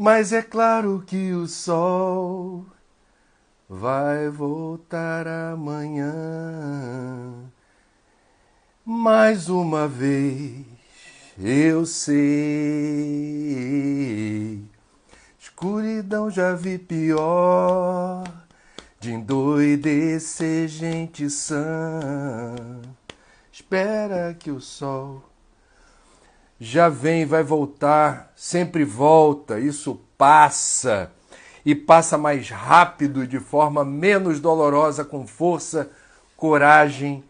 Mas é claro que o sol vai voltar amanhã. Mais uma vez eu sei. Escuridão já vi pior. De endoidecer gente sã. Espera que o sol já vem, vai voltar, sempre volta, isso passa. E passa mais rápido, de forma menos dolorosa, com força, coragem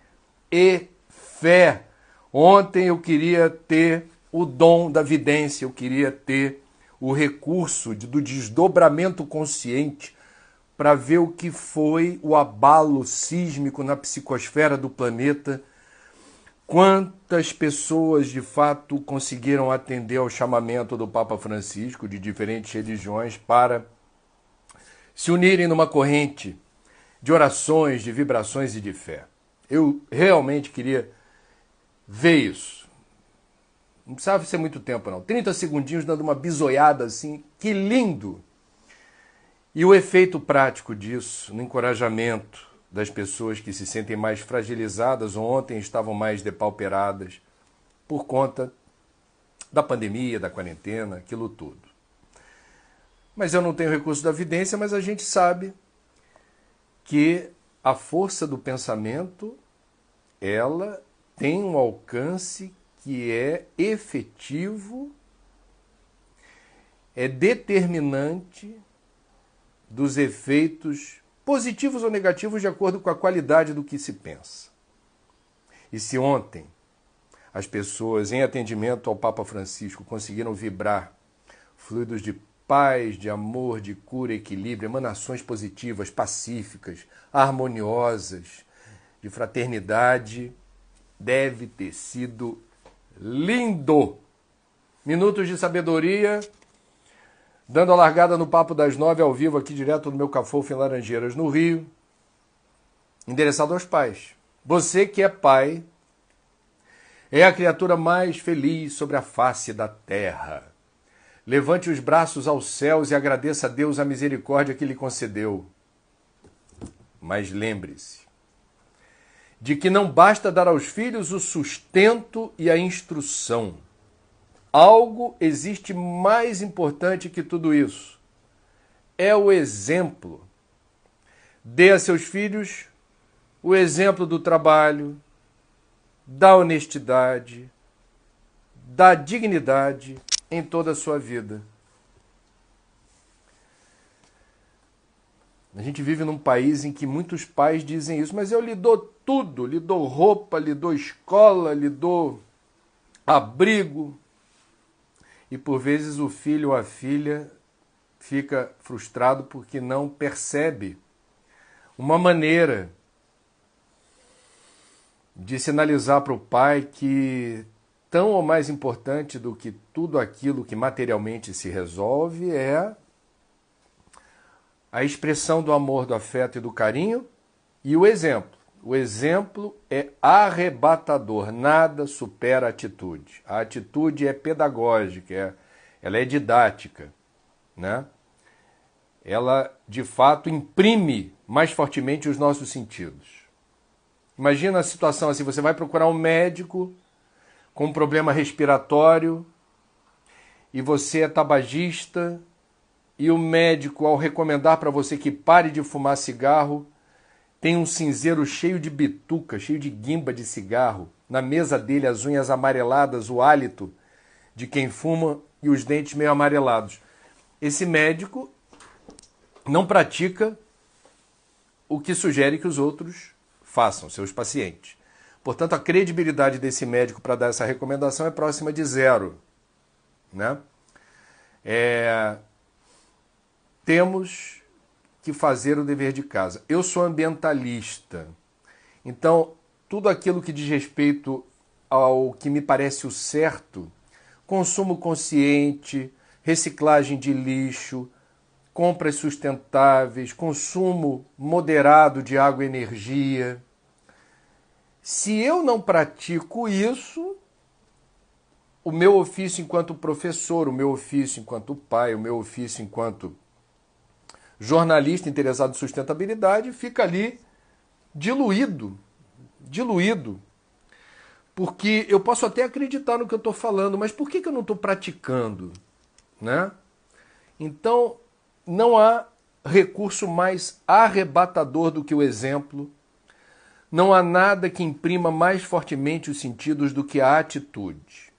e fé. Ontem eu queria ter o dom da vidência, eu queria ter o recurso do desdobramento consciente para ver o que foi o abalo sísmico na psicosfera do planeta. Quantas pessoas de fato conseguiram atender ao chamamento do Papa Francisco de diferentes religiões para se unirem numa corrente de orações, de vibrações e de fé? Eu realmente queria ver isso. Não precisava ser muito tempo, não. 30 segundinhos dando uma bisoiada assim. Que lindo! E o efeito prático disso, no encorajamento das pessoas que se sentem mais fragilizadas ou ontem estavam mais depauperadas por conta da pandemia, da quarentena, aquilo tudo. Mas eu não tenho recurso da vidência, mas a gente sabe que a força do pensamento, ela tem um alcance que é efetivo, é determinante dos efeitos positivos ou negativos de acordo com a qualidade do que se pensa. E se ontem as pessoas, em atendimento ao Papa Francisco, conseguiram vibrar fluidos de paz, de amor, de cura, equilíbrio, emanações positivas, pacíficas, harmoniosas, de fraternidade, deve ter sido lindo. Minutos de sabedoria, dando a largada no Papo das 9 ao vivo aqui direto do meu Cafofo em Laranjeiras, no Rio, endereçado aos pais. Você que é pai é a criatura mais feliz sobre a face da terra. Levante os braços aos céus e agradeça a Deus a misericórdia que lhe concedeu. Mas lembre-se de que não basta dar aos filhos o sustento e a instrução. Algo existe mais importante que tudo isso. É o exemplo. Dê a seus filhos o exemplo do trabalho, da honestidade, da dignidade em toda a sua vida. A gente vive num país em que muitos pais dizem isso, mas eu lhe dou tudo, lhe dou roupa, lhe dou escola, lhe dou abrigo. E por vezes o filho ou a filha fica frustrado porque não percebe uma maneira de sinalizar para o pai que tão ou mais importante do que tudo aquilo que materialmente se resolve é a expressão do amor, do afeto e do carinho e o exemplo. O exemplo é arrebatador, nada supera a atitude. A atitude é pedagógica, ela é didática, né? Ela, de fato, imprime mais fortemente os nossos sentidos. Imagina a situação assim, você vai procurar um médico com um problema respiratório e você é tabagista e o médico, ao recomendar para você que pare de fumar cigarro, tem um cinzeiro cheio de bituca, cheio de guimba de cigarro. Na mesa dele, as unhas amareladas, o hálito de quem fuma e os dentes meio amarelados. Esse médico não pratica o que sugere que os outros façam, seus pacientes. Portanto, a credibilidade desse médico para dar essa recomendação é próxima de zero, né? Temos que fazer o dever de casa. Eu sou ambientalista, então tudo aquilo que diz respeito ao que me parece o certo, consumo consciente, reciclagem de lixo, compras sustentáveis, consumo moderado de água e energia. Se eu não pratico isso, o meu ofício enquanto professor, o meu ofício enquanto pai, o meu ofício enquanto jornalista interessado em sustentabilidade fica ali diluído, diluído. Porque eu posso até acreditar no que eu estou falando, mas por que eu não estou praticando? Né? Então, não há recurso mais arrebatador do que o exemplo. Não há nada que imprima mais fortemente os sentidos do que a atitude.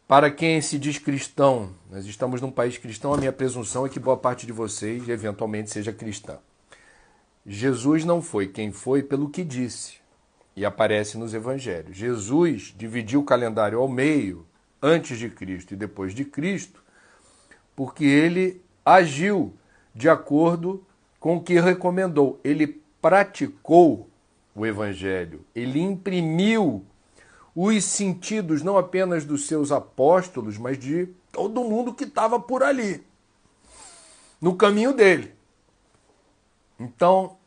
Para quem se diz cristão, nós estamos num país cristão, a minha presunção é que boa parte de vocês eventualmente seja cristã. Jesus não foi quem foi pelo que disse, e aparece nos evangelhos. Jesus dividiu o calendário ao meio, antes de Cristo e depois de Cristo, porque ele agiu de acordo com o que recomendou. Ele praticou o evangelho, ele imprimiu os sentidos não apenas dos seus apóstolos, mas de todo mundo que estava por ali, no caminho dele. Então,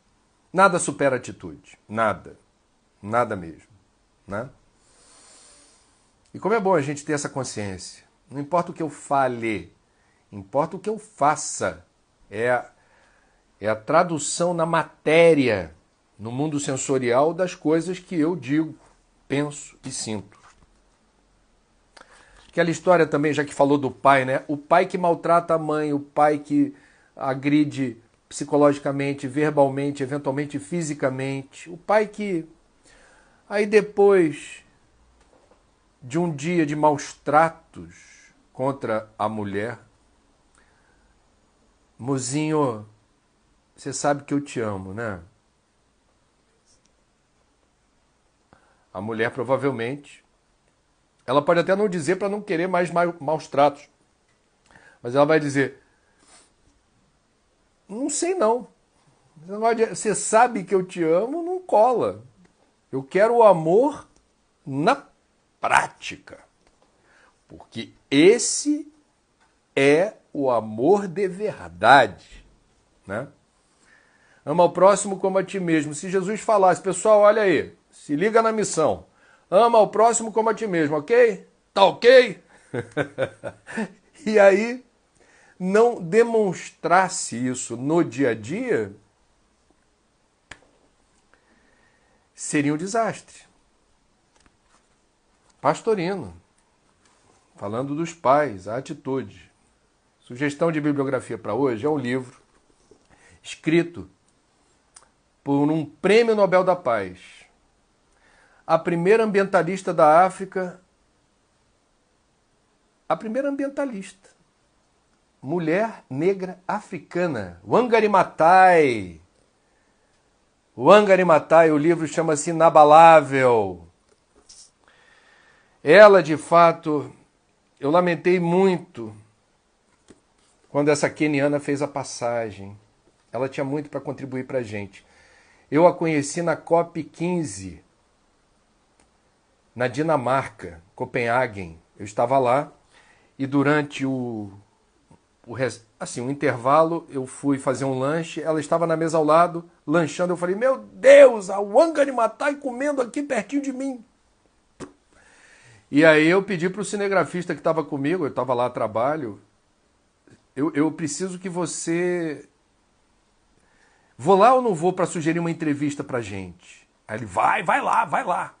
nada supera a atitude. Nada. Nada mesmo. Né? E como é bom a gente ter essa consciência. Não importa o que eu fale, importa o que eu faça. É a tradução na matéria, no mundo sensorial, das coisas que eu digo, penso e sinto. Aquela história também, já que falou do pai, né? O pai que maltrata a mãe, o pai que agride psicologicamente, verbalmente, eventualmente fisicamente. O pai que, aí depois de um dia de maus tratos contra a mulher, mozinho, você sabe que eu te amo, né? A mulher provavelmente, ela pode até não dizer para não querer mais maus tratos, mas ela vai dizer, não sei não. Você sabe que eu te amo, não cola. Eu quero o amor na prática. Porque esse é o amor de verdade. Né? Ama ao próximo como a ti mesmo. Se Jesus falasse, pessoal, olha aí, se liga na missão. Ama ao próximo como a ti mesmo, ok? Tá ok? E aí, não demonstrasse isso no dia a dia, seria um desastre. Pastorino, falando dos pais, a atitude. Sugestão de bibliografia para hoje é um livro escrito por um prêmio Nobel da Paz. A primeira ambientalista da África, a primeira ambientalista, mulher negra africana, Wangari Maathai. Wangari Maathai, o livro chama-se Inabalável. Ela, de fato, eu lamentei muito quando essa queniana fez a passagem. Ela tinha muito para contribuir para a gente. Eu a conheci na COP15, na Dinamarca, Copenhagen. Eu estava lá e durante o intervalo eu fui fazer um lanche, ela estava na mesa ao lado, lanchando, eu falei, meu Deus, a Wangari Maathai comendo aqui pertinho de mim. E aí eu pedi para o cinegrafista que estava comigo, eu estava lá a trabalho, eu preciso que você... Vou lá ou não vou para sugerir uma entrevista para gente? Aí ele, vai lá.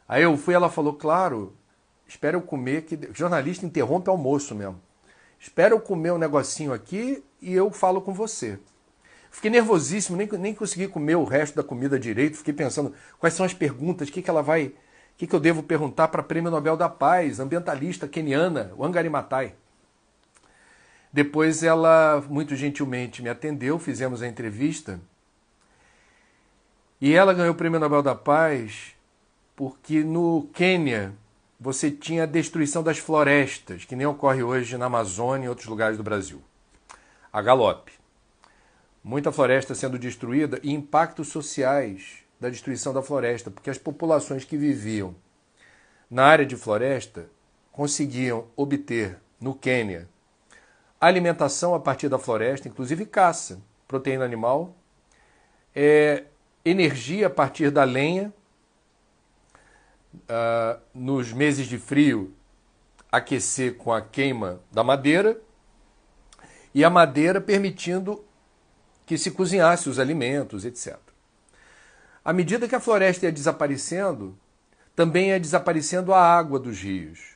Aí eu fui, ela falou, claro, espera eu comer, que jornalista interrompe almoço mesmo. Espera eu comer um negocinho aqui e eu falo com você. Fiquei nervosíssimo, nem consegui comer o resto da comida direito. Fiquei pensando quais são as perguntas, o que eu devo perguntar para a Prêmio Nobel da Paz, ambientalista queniana, Wangari Maathai. Depois ela muito gentilmente me atendeu, fizemos a entrevista. E ela ganhou o Prêmio Nobel da Paz porque no Quênia você tinha a destruição das florestas, que nem ocorre hoje na Amazônia e outros lugares do Brasil. A galope. Muita floresta sendo destruída e impactos sociais da destruição da floresta, porque as populações que viviam na área de floresta conseguiam obter, no Quênia, alimentação a partir da floresta, inclusive caça, proteína animal, energia a partir da lenha, nos meses de frio, aquecer com a queima da madeira, e a madeira permitindo que se cozinhasse os alimentos, etc. À medida que a floresta ia desaparecendo, também ia desaparecendo a água dos rios,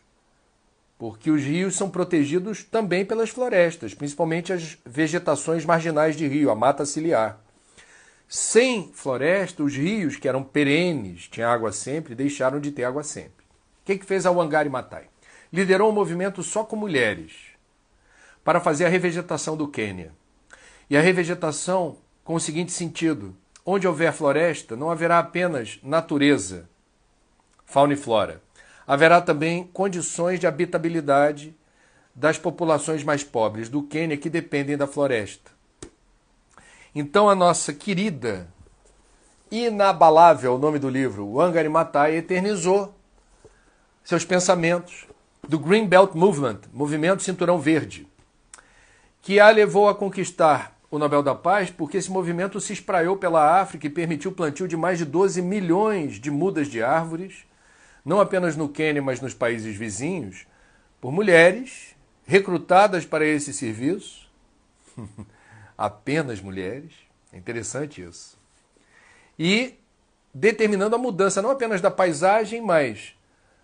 porque os rios são protegidos também pelas florestas, principalmente as vegetações marginais de rio, a mata ciliar. Sem floresta, os rios, que eram perenes, tinham água sempre, deixaram de ter água sempre. O que fez a Wangari Maathai? Liderou um movimento só com mulheres para fazer a revegetação do Quênia. E a revegetação com o seguinte sentido: onde houver floresta, não haverá apenas natureza, fauna e flora. Haverá também condições de habitabilidade das populações mais pobres do Quênia que dependem da floresta. Então a nossa querida, inabalável, é o nome do livro, Wangari Maathai, eternizou seus pensamentos do Green Belt Movement, Movimento Cinturão Verde, que a levou a conquistar o Nobel da Paz porque esse movimento se espraiou pela África e permitiu o plantio de mais de 12 milhões de mudas de árvores, não apenas no Quênia, mas nos países vizinhos, por mulheres recrutadas para esse serviço. Apenas mulheres. É interessante isso. E determinando a mudança não apenas da paisagem, mas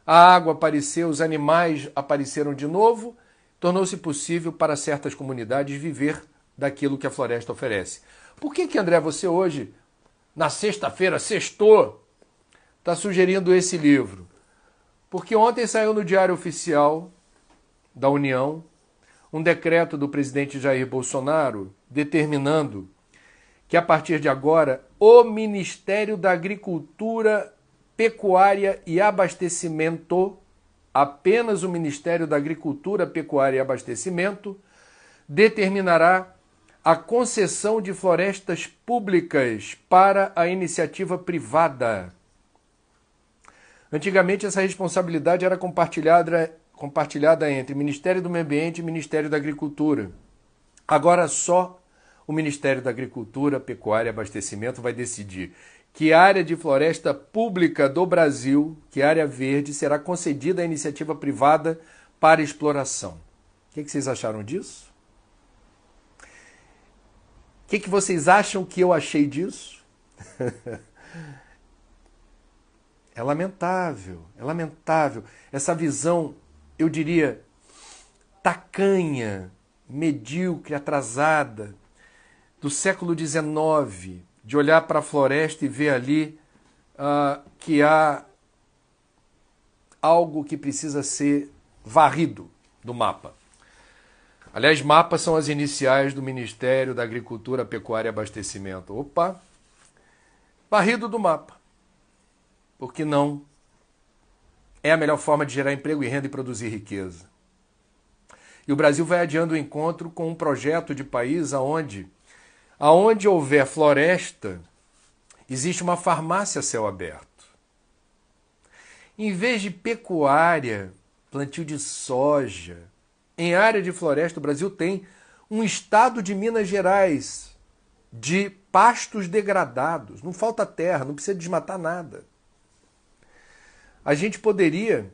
a água apareceu, os animais apareceram de novo, tornou-se possível para certas comunidades viver daquilo que a floresta oferece. Por que, André, você hoje, na sexta-feira, sextou, está sugerindo esse livro? Porque ontem saiu no Diário Oficial da União um decreto do presidente Jair Bolsonaro determinando que, a partir de agora, o Ministério da Agricultura, Pecuária e Abastecimento, apenas o Ministério da Agricultura, Pecuária e Abastecimento, determinará a concessão de florestas públicas para a iniciativa privada. Antigamente, essa responsabilidade era compartilhada entre Ministério do Meio Ambiente e Ministério da Agricultura. Agora só o Ministério da Agricultura, Pecuária e Abastecimento vai decidir que área de floresta pública do Brasil, que área verde, será concedida à iniciativa privada para exploração. O que vocês acharam disso? O que vocês acham que eu achei disso? É lamentável, é lamentável. Essa visão, eu diria, tacanha, medíocre, atrasada, do século XIX, de olhar para a floresta e ver ali que há algo que precisa ser varrido do mapa. Aliás, mapas são as iniciais do Ministério da Agricultura, Pecuária e Abastecimento. Opa! Varrido do mapa. Porque não é a melhor forma de gerar emprego e renda e produzir riqueza. E o Brasil vai adiando o encontro com um projeto de país aonde houver floresta, existe uma farmácia a céu aberto. Em vez de pecuária, plantio de soja, em área de floresta, o Brasil tem um estado de Minas Gerais de pastos degradados. Não falta terra, não precisa desmatar nada. A gente poderia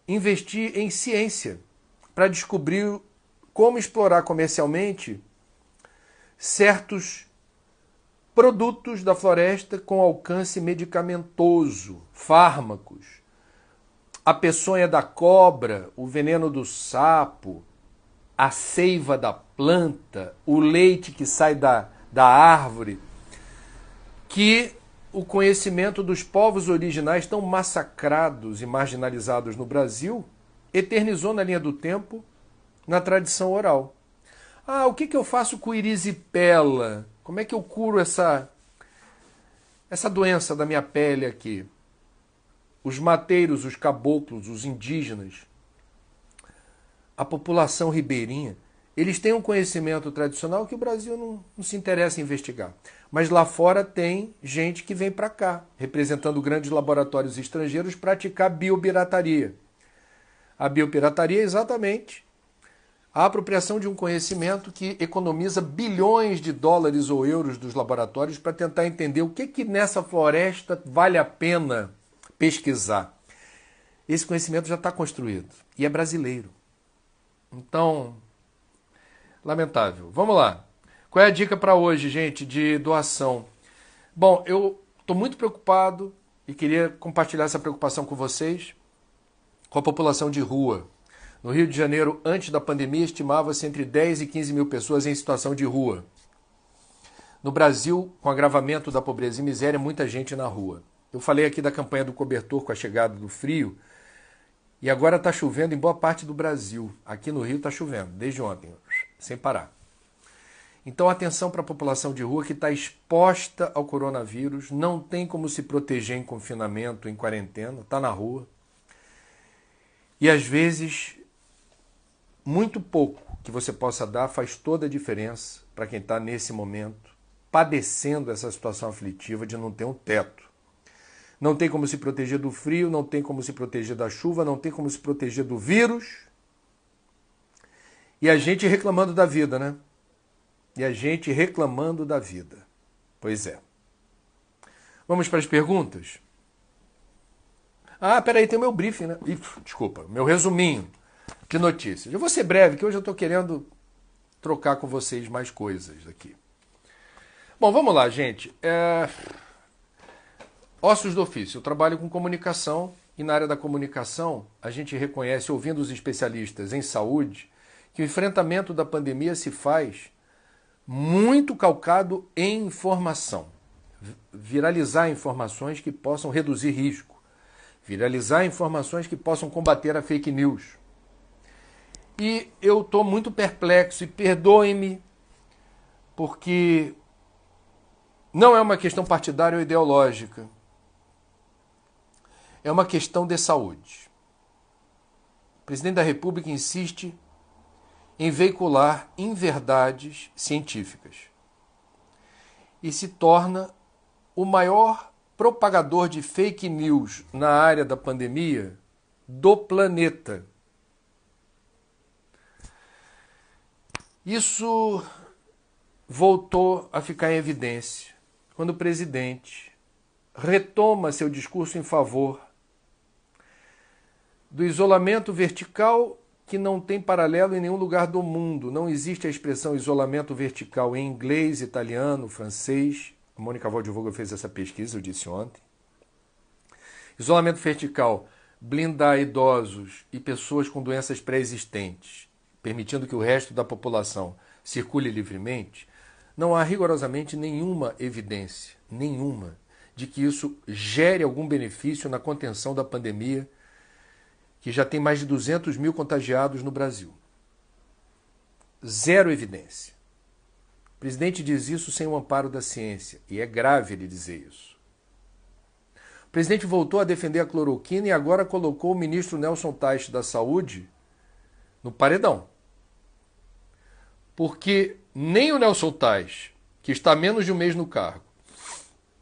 investir em ciência para descobrir como explorar comercialmente certos produtos da floresta com alcance medicamentoso, fármacos, a peçonha da cobra, o veneno do sapo, a seiva da planta, o leite que sai da árvore, que o conhecimento dos povos originais tão massacrados e marginalizados no Brasil eternizou na linha do tempo, na tradição oral. O que eu faço com erisipela? Como é que eu curo essa doença da minha pele aqui? Os mateiros, os caboclos, os indígenas, a população ribeirinha, eles têm um conhecimento tradicional que o Brasil não se interessa em investigar. Mas lá fora tem gente que vem para cá, representando grandes laboratórios estrangeiros, praticar biopirataria. A biopirataria é exatamente a apropriação de um conhecimento que economiza bilhões de dólares ou euros dos laboratórios para tentar entender o que nessa floresta vale a pena pesquisar. Esse conhecimento já está construído e é brasileiro. Então, lamentável. Vamos lá. Qual é a dica para hoje, gente, de doação? Bom, eu estou muito preocupado e queria compartilhar essa preocupação com vocês, com a população de rua. No Rio de Janeiro, antes da pandemia, estimava-se entre 10 e 15 mil pessoas em situação de rua. No Brasil, com o agravamento da pobreza e miséria, muita gente na rua. Eu falei aqui da campanha do cobertor com a chegada do frio, e agora está chovendo em boa parte do Brasil. Aqui no Rio está chovendo, desde ontem, sem parar. Então, atenção para a população de rua que está exposta ao coronavírus, não tem como se proteger em confinamento, em quarentena, está na rua. E às vezes, muito pouco que você possa dar faz toda a diferença para quem está nesse momento, padecendo essa situação aflitiva de não ter um teto. Não tem como se proteger do frio, não tem como se proteger da chuva, não tem como se proteger do vírus. E a gente reclamando da vida, né? E a gente reclamando da vida. Pois é. Vamos para as perguntas? Ah, peraí, tem o meu briefing, né? Desculpa, meu resuminho de notícias. Eu vou ser breve, que hoje eu estou querendo trocar com vocês mais coisas aqui. Bom, vamos lá, gente. Ossos do ofício. Eu trabalho com comunicação e na área da comunicação a gente reconhece, ouvindo os especialistas em saúde, que o enfrentamento da pandemia se faz muito calcado em informação. Viralizar informações que possam reduzir risco. Viralizar informações que possam combater a fake news. E eu estou muito perplexo, e perdoem-me, porque não é uma questão partidária ou ideológica. É uma questão de saúde. O presidente da República insiste em veicular inverdades científicas e se torna o maior propagador de fake news na área da pandemia do planeta. Isso voltou a ficar em evidência quando o presidente retoma seu discurso em favor do isolamento vertical que não tem paralelo em nenhum lugar do mundo. Não existe a expressão isolamento vertical em inglês, italiano, francês. A Mônica Waldvogel fez essa pesquisa, eu disse ontem. Isolamento vertical, blindar idosos e pessoas com doenças pré-existentes, permitindo que o resto da população circule livremente. Não há rigorosamente nenhuma evidência, de que isso gere algum benefício na contenção da pandemia, que já tem mais de 200 mil contagiados no Brasil. Zero evidência. O presidente diz isso sem o amparo da ciência, e é grave ele dizer isso. O presidente voltou a defender a cloroquina e agora colocou o ministro Nelson Teich da Saúde no paredão. Porque nem o Nelson Teich, que está há menos de um mês no cargo,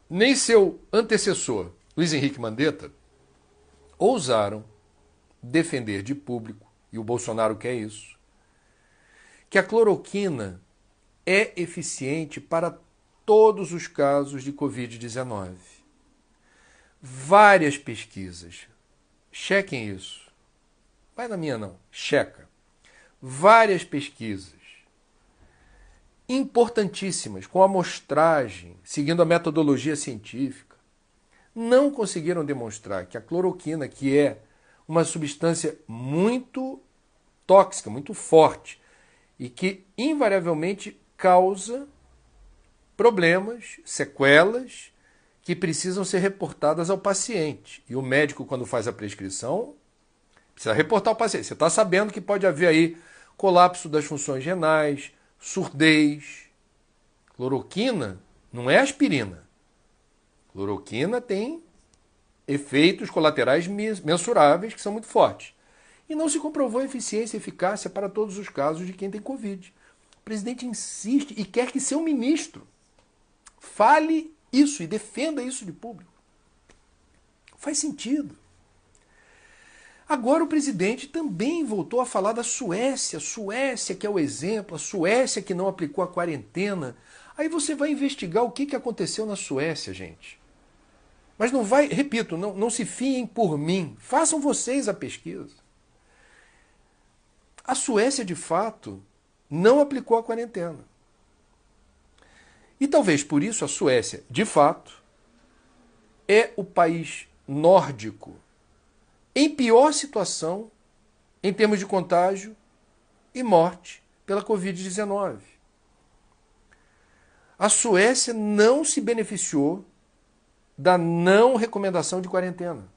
nem seu antecessor, Luiz Henrique Mandetta, ousaram defender de público, e o Bolsonaro quer isso, que a cloroquina é eficiente para todos os casos de Covid-19. Várias pesquisas, chequem isso, vai na minha não, checa. Várias pesquisas importantíssimas, com amostragem, seguindo a metodologia científica, não conseguiram demonstrar que a cloroquina, que é uma substância muito tóxica, muito forte, e que invariavelmente causa problemas, sequelas, que precisam ser reportadas ao paciente. E o médico, quando faz a prescrição, precisa reportar ao paciente. Você está sabendo que pode haver aí colapso das funções renais, surdez. Cloroquina não é aspirina. Cloroquina tem efeitos colaterais mensuráveis que são muito fortes. E não se comprovou eficiência e eficácia para todos os casos de quem tem Covid. O presidente insiste e quer que seu ministro fale isso e defenda isso de público. Faz sentido. Agora o presidente também voltou a falar da Suécia. Suécia que é o exemplo, a Suécia que não aplicou a quarentena. Aí você vai investigar o que aconteceu na Suécia, gente. Mas não vai, repito, não se fiem por mim. Façam vocês a pesquisa. A Suécia, de fato, não aplicou a quarentena. E talvez por isso a Suécia, de fato, é o país nórdico em pior situação em termos de contágio e morte pela Covid-19. A Suécia não se beneficiou da não recomendação de quarentena.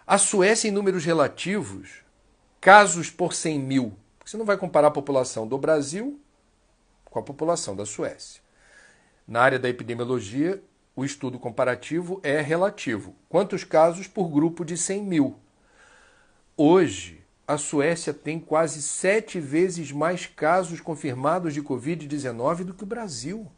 A Suécia, em números relativos, casos por 100 mil, você não vai comparar a população do Brasil com a população da Suécia. Na área da epidemiologia, o estudo comparativo é relativo. Quantos casos por grupo de 100 mil? Hoje, a Suécia tem quase 7 vezes mais casos confirmados de Covid-19 do que o Brasil.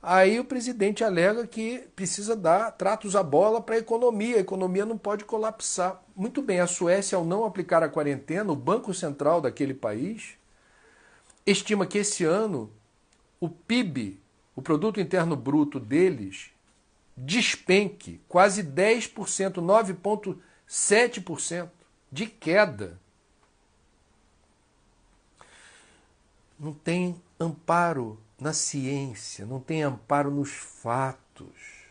Aí o presidente alega que precisa dar tratos à bola para a economia não pode colapsar. Muito bem, a Suécia, ao não aplicar a quarentena, o Banco Central daquele país estima que esse ano o PIB, o Produto Interno Bruto deles, despenque quase 10%, 9,7% de queda. Não tem amparo na ciência, não tem amparo nos fatos.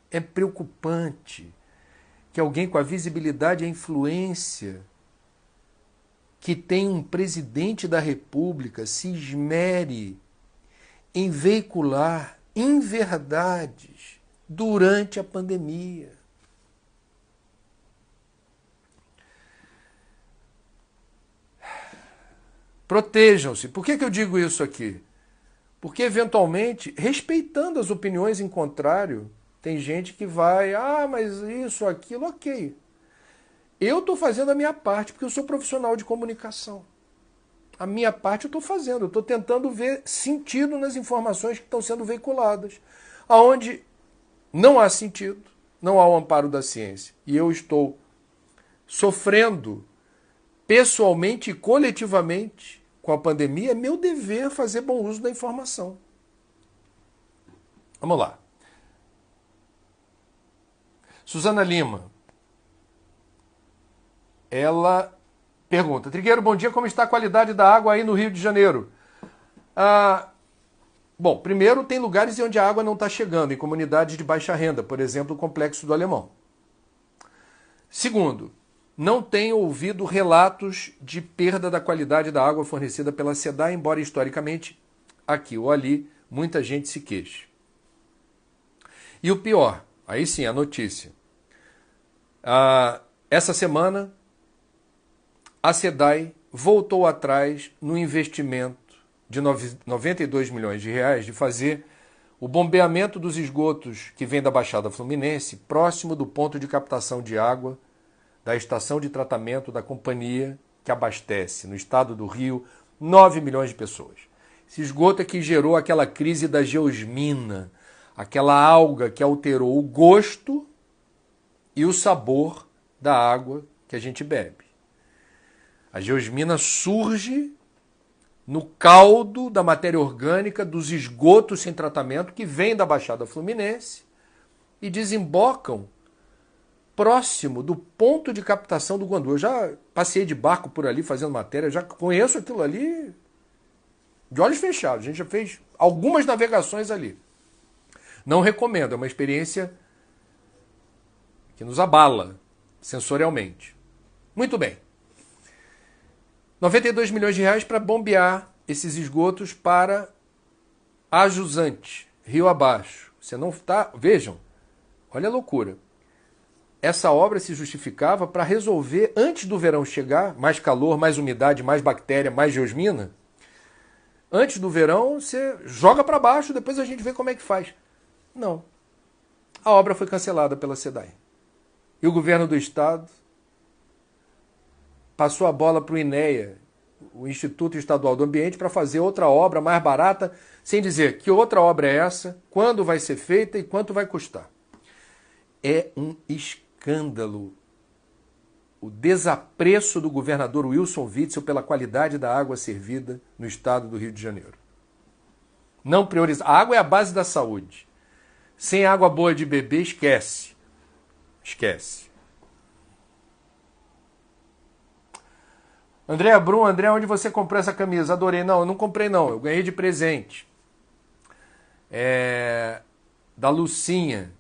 É preocupante que alguém com a visibilidade e a influência que tem um presidente da República se esmere em veicular inverdades durante a pandemia. Protejam-se. Por que eu digo isso aqui? Porque, eventualmente, respeitando as opiniões em contrário, tem gente que vai, mas isso, aquilo, ok. Eu estou fazendo a minha parte, porque eu sou profissional de comunicação. A minha parte eu estou fazendo, eu estou tentando ver sentido nas informações que estão sendo veiculadas. Aonde não há sentido, não há o amparo da ciência. E eu estou sofrendo pessoalmente e coletivamente com a pandemia, é meu dever fazer bom uso da informação. Vamos lá. Suzana Lima. Ela pergunta: Trigueiro, bom dia, como está a qualidade da água aí no Rio de Janeiro? Bom, primeiro tem lugares onde a água não está chegando, em comunidades de baixa renda, por exemplo, o Complexo do Alemão. Segundo, não tenho ouvido relatos de perda da qualidade da água fornecida pela SEDAI, embora historicamente, aqui ou ali, muita gente se queixe. E o pior, aí sim, a notícia. Essa semana, a SEDAI voltou atrás no investimento de 92 milhões de reais de fazer o bombeamento dos esgotos que vem da Baixada Fluminense próximo do ponto de captação de água da estação de tratamento da companhia que abastece no estado do Rio 9 milhões de pessoas. Esse esgoto é que gerou aquela crise da geosmina, aquela alga que alterou o gosto e o sabor da água que a gente bebe. A geosmina surge no caldo da matéria orgânica dos esgotos sem tratamento que vêm da Baixada Fluminense e desembocam próximo do ponto de captação do Guandu. Eu já passei de barco por ali fazendo matéria, já conheço aquilo ali de olhos fechados. A gente já fez algumas navegações ali. Não recomendo, é uma experiência que nos abala sensorialmente. Muito bem. 92 milhões de reais para bombear esses esgotos para a jusante, rio abaixo. Você não está... Vejam, olha a loucura. Essa obra se justificava para resolver, antes do verão chegar, mais calor, mais umidade, mais bactéria, mais geosmina. Antes do verão, você joga para baixo, depois a gente vê como é que faz. Não. A obra foi cancelada pela SEDAI. E o governo do estado passou a bola para o INEA, o Instituto Estadual do Ambiente, para fazer outra obra mais barata, sem dizer que outra obra é essa, quando vai ser feita e quanto vai custar. É um escândalo o desapreço do governador Wilson Witzel pela qualidade da água servida no estado do Rio de Janeiro. Não priorizar. A água é a base da saúde. Sem água boa de beber, esquece. Esquece. André Brum, André, onde você comprou essa camisa? Adorei. Não, eu não comprei não. Eu ganhei de presente. Da Lucinha,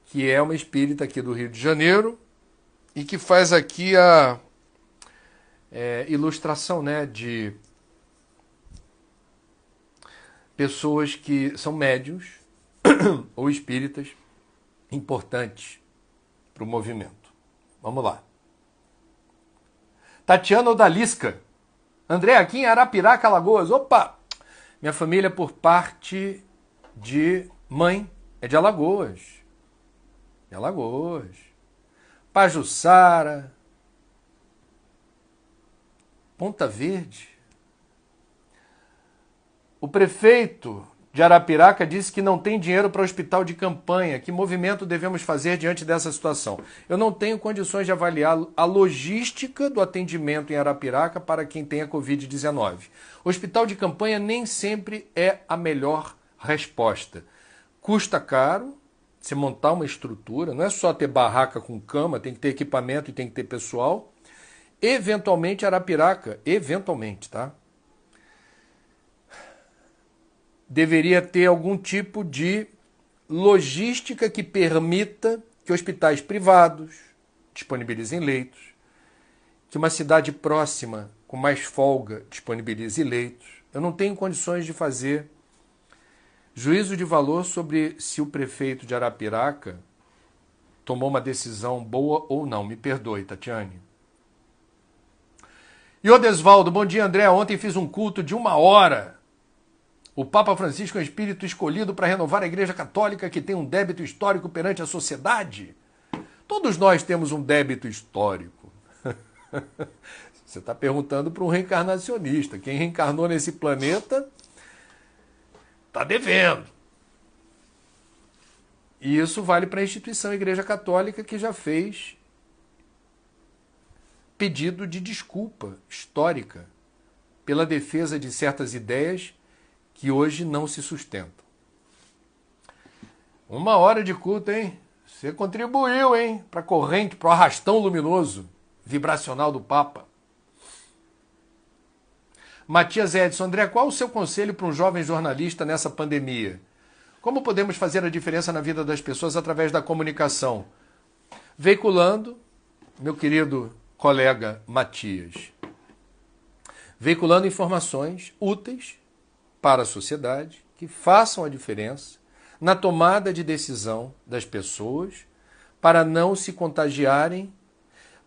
que é uma espírita aqui do Rio de Janeiro e que faz aqui a ilustração, né, de pessoas que são médiuns ou espíritas importantes para o movimento. Vamos lá. Tatiana Odalisca. André, aqui em Arapiraca, Alagoas. Opa! Minha família, por parte de mãe, é de Alagoas. De Alagoas. Pajuçara. Ponta Verde. O prefeito de Arapiraca disse que não tem dinheiro para o hospital de campanha. Que movimento devemos fazer diante dessa situação? Eu não tenho condições de avaliar a logística do atendimento em Arapiraca para quem tenha Covid-19. Hospital de campanha nem sempre é a melhor resposta. Custa caro você montar uma estrutura, não é só ter barraca com cama, tem que ter equipamento e tem que ter pessoal. Eventualmente Arapiraca, eventualmente, tá? Deveria ter algum tipo de logística que permita que hospitais privados disponibilizem leitos, que uma cidade próxima, com mais folga, disponibilize leitos. Eu não tenho condições de fazer juízo de valor sobre se o prefeito de Arapiraca tomou uma decisão boa ou não. Me perdoe, Tatiane. E Odesvaldo, bom dia, André. Ontem fiz um culto de 1 hora. O Papa Francisco é um espírito escolhido para renovar a Igreja Católica que tem um débito histórico perante a sociedade. Todos nós temos um débito histórico. Você está perguntando para um reencarnacionista. Quem reencarnou nesse planeta está devendo. E isso vale para a instituição Igreja Católica, que já fez pedido de desculpa histórica pela defesa de certas ideias que hoje não se sustentam. 1 hora de culto, hein? Você contribuiu, hein? Para a corrente, para o arrastão luminoso, vibracional do Papa. Matias Edson, André, qual o seu conselho para um jovem jornalista nessa pandemia? Como podemos fazer a diferença na vida das pessoas através da comunicação? Veiculando, meu querido colega Matias, veiculando informações úteis para a sociedade, que façam a diferença na tomada de decisão das pessoas, para não se contagiarem,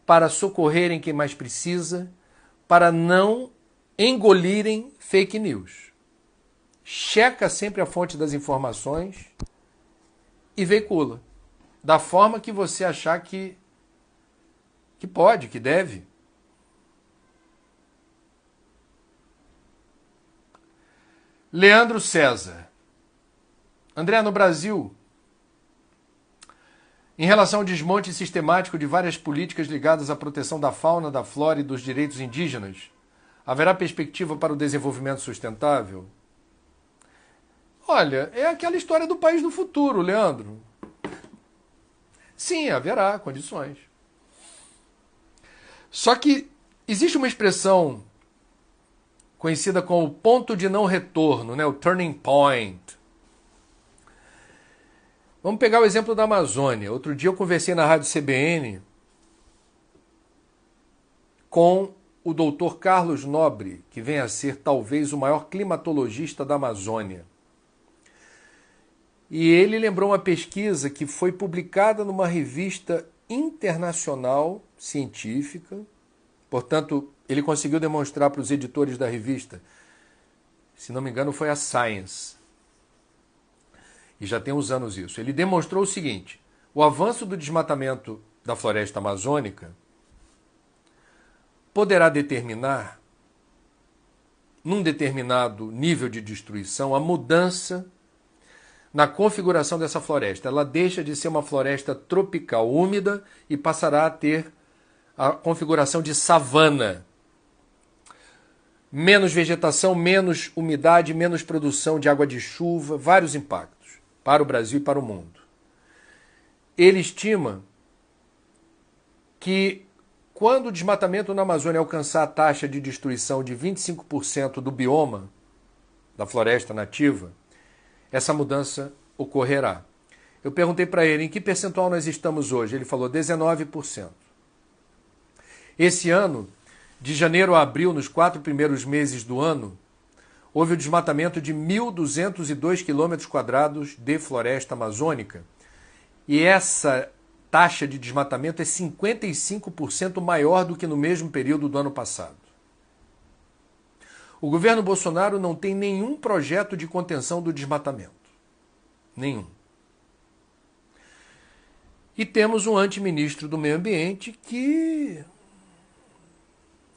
para socorrerem quem mais precisa, para não engolirem fake news. Checa sempre a fonte das informações e veicula, da forma que você achar que pode, que deve. Leandro César. André, no Brasil, em relação ao desmonte sistemático de várias políticas ligadas à proteção da fauna, da flora e dos direitos indígenas, haverá perspectiva para o desenvolvimento sustentável? Olha, é aquela história do país do futuro, Leandro. Sim, haverá condições. Só que existe uma expressão conhecida como o ponto de não retorno, né? O turning point. Vamos pegar o exemplo da Amazônia. Outro dia eu conversei na rádio CBN com o doutor Carlos Nobre, que vem a ser talvez o maior climatologista da Amazônia. E ele lembrou uma pesquisa que foi publicada numa revista internacional científica. Portanto, ele conseguiu demonstrar para os editores da revista, se não me engano foi a Science, e já tem uns anos isso. Ele demonstrou o seguinte: o avanço do desmatamento da floresta amazônica poderá determinar, num determinado nível de destruição, a mudança na configuração dessa floresta. Ela deixa de ser uma floresta tropical úmida e passará a ter a configuração de savana. menos vegetação, menos umidade, menos produção de água de chuva, vários impactos para o Brasil e para o mundo. Ele estima que quando o desmatamento na Amazônia alcançar a taxa de destruição de 25% do bioma, da floresta nativa, essa mudança ocorrerá. Eu perguntei para ele em que percentual nós estamos hoje. Ele falou 19%. Esse ano, de janeiro a abril, nos 4 primeiros meses do ano, houve o desmatamento de 1.202 km² de floresta amazônica. E essa taxa de desmatamento é 55% maior do que no mesmo período do ano passado. O governo Bolsonaro não tem nenhum projeto de contenção do desmatamento. Nenhum. E temos um antiministro do Meio Ambiente que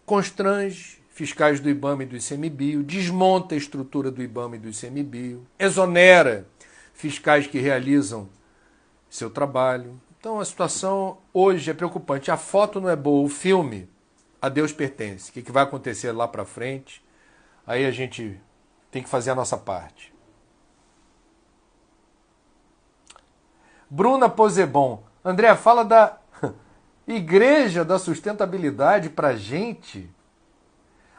constrange fiscais do IBAMA e do ICMBio, desmonta a estrutura do IBAMA e do ICMBio, exonera fiscais que realizam seu trabalho. Então a situação hoje é preocupante. A foto não é boa, o filme, a Deus pertence. O que vai acontecer lá para frente? Aí a gente tem que fazer a nossa parte. Bruna Posebon. André, fala da Igreja da Sustentabilidade pra gente.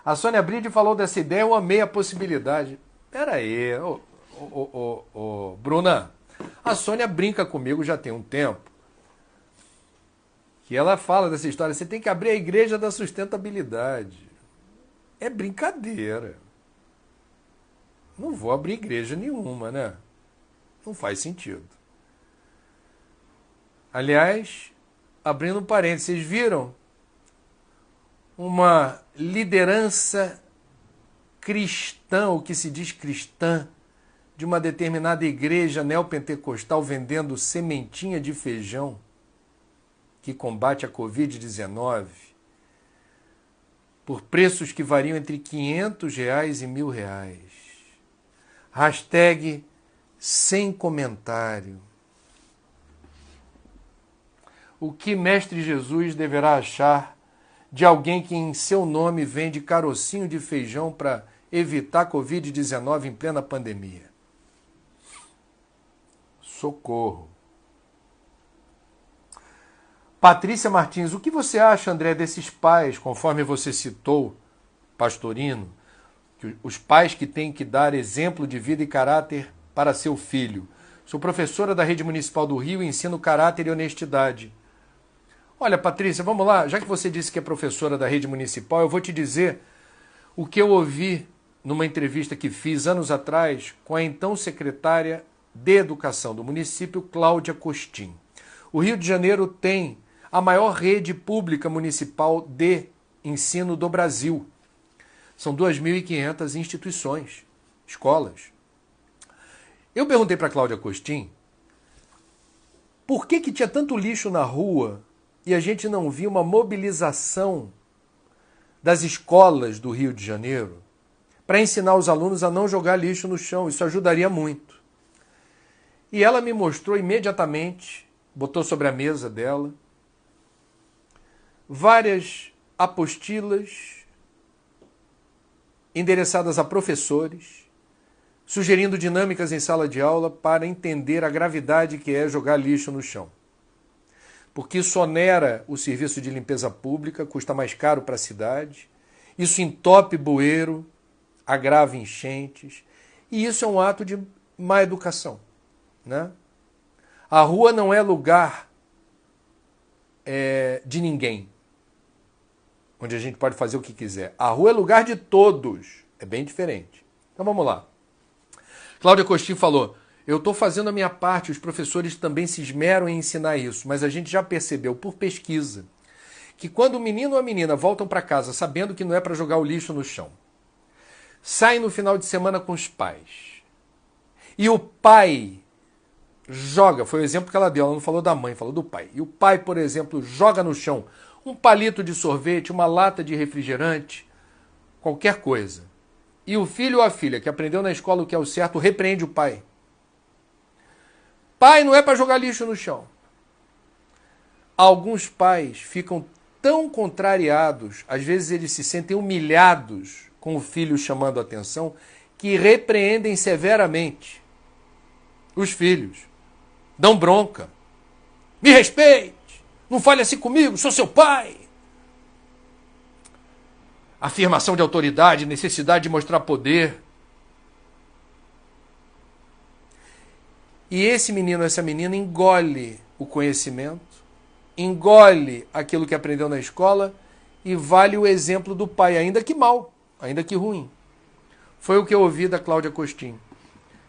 A Sônia Bride falou dessa ideia, eu amei a possibilidade. Pera aí, Bruna, a Sônia brinca comigo já tem um tempo. Que ela fala dessa história, você tem que abrir a Igreja da Sustentabilidade. É brincadeira. Não vou abrir igreja nenhuma, né? Não faz sentido. Aliás, abrindo um parênteses, vocês viram uma liderança cristã, o que se diz cristã, de uma determinada igreja neopentecostal vendendo sementinha de feijão que combate a Covid-19 por preços que variam entre R$500 e R$1.000. Hashtag sem comentário. O que Mestre Jesus deverá achar de alguém que em seu nome vende carocinho de feijão para evitar Covid-19 em plena pandemia? Socorro. Patrícia Martins, o que você acha, André, desses pais, conforme você citou, Pastorino, os pais que têm que dar exemplo de vida e caráter para seu filho? Sou professora da Rede Municipal do Rio e ensino caráter e honestidade. Olha, Patrícia, vamos lá. Já que você disse que é professora da Rede Municipal, eu vou te dizer o que eu ouvi numa entrevista que fiz anos atrás com a então secretária de Educação do município, Cláudia Costin. O Rio de Janeiro tem a maior rede pública municipal de ensino do Brasil. São 2.500 instituições, escolas. Eu perguntei para a Cláudia Costin por que tinha tanto lixo na rua e a gente não via uma mobilização das escolas do Rio de Janeiro para ensinar os alunos a não jogar lixo no chão. Isso ajudaria muito. E ela me mostrou imediatamente, botou sobre a mesa dela, várias apostilas endereçadas a professores, sugerindo dinâmicas em sala de aula para entender a gravidade que é jogar lixo no chão. Porque isso onera o serviço de limpeza pública, custa mais caro para a cidade, isso entope bueiro, agrava enchentes, e isso é um ato de má educação, né? A rua não é lugar de ninguém, onde a gente pode fazer o que quiser. A rua é lugar de todos, é bem diferente. Então vamos lá. Cláudia Costin falou, eu estou fazendo a minha parte, os professores também se esmeram em ensinar isso, mas a gente já percebeu por pesquisa que quando o menino ou a menina voltam para casa sabendo que não é para jogar o lixo no chão, saem no final de semana com os pais, e o pai joga, foi o exemplo que ela deu, ela não falou da mãe, falou do pai, e o pai, por exemplo, joga no chão um palito de sorvete, uma lata de refrigerante, qualquer coisa, e o filho ou a filha que aprendeu na escola o que é o certo, repreende o pai. Pai não é para jogar lixo no chão. Alguns pais ficam tão contrariados, às vezes eles se sentem humilhados com o filho chamando a atenção, que repreendem severamente os filhos, dão bronca. Me respeite, não fale assim comigo, sou seu pai. Afirmação de autoridade, necessidade de mostrar poder. E esse menino, essa menina engole o conhecimento, engole aquilo que aprendeu na escola e vale o exemplo do pai, ainda que mal, ainda que ruim. Foi o que eu ouvi da Cláudia Costin,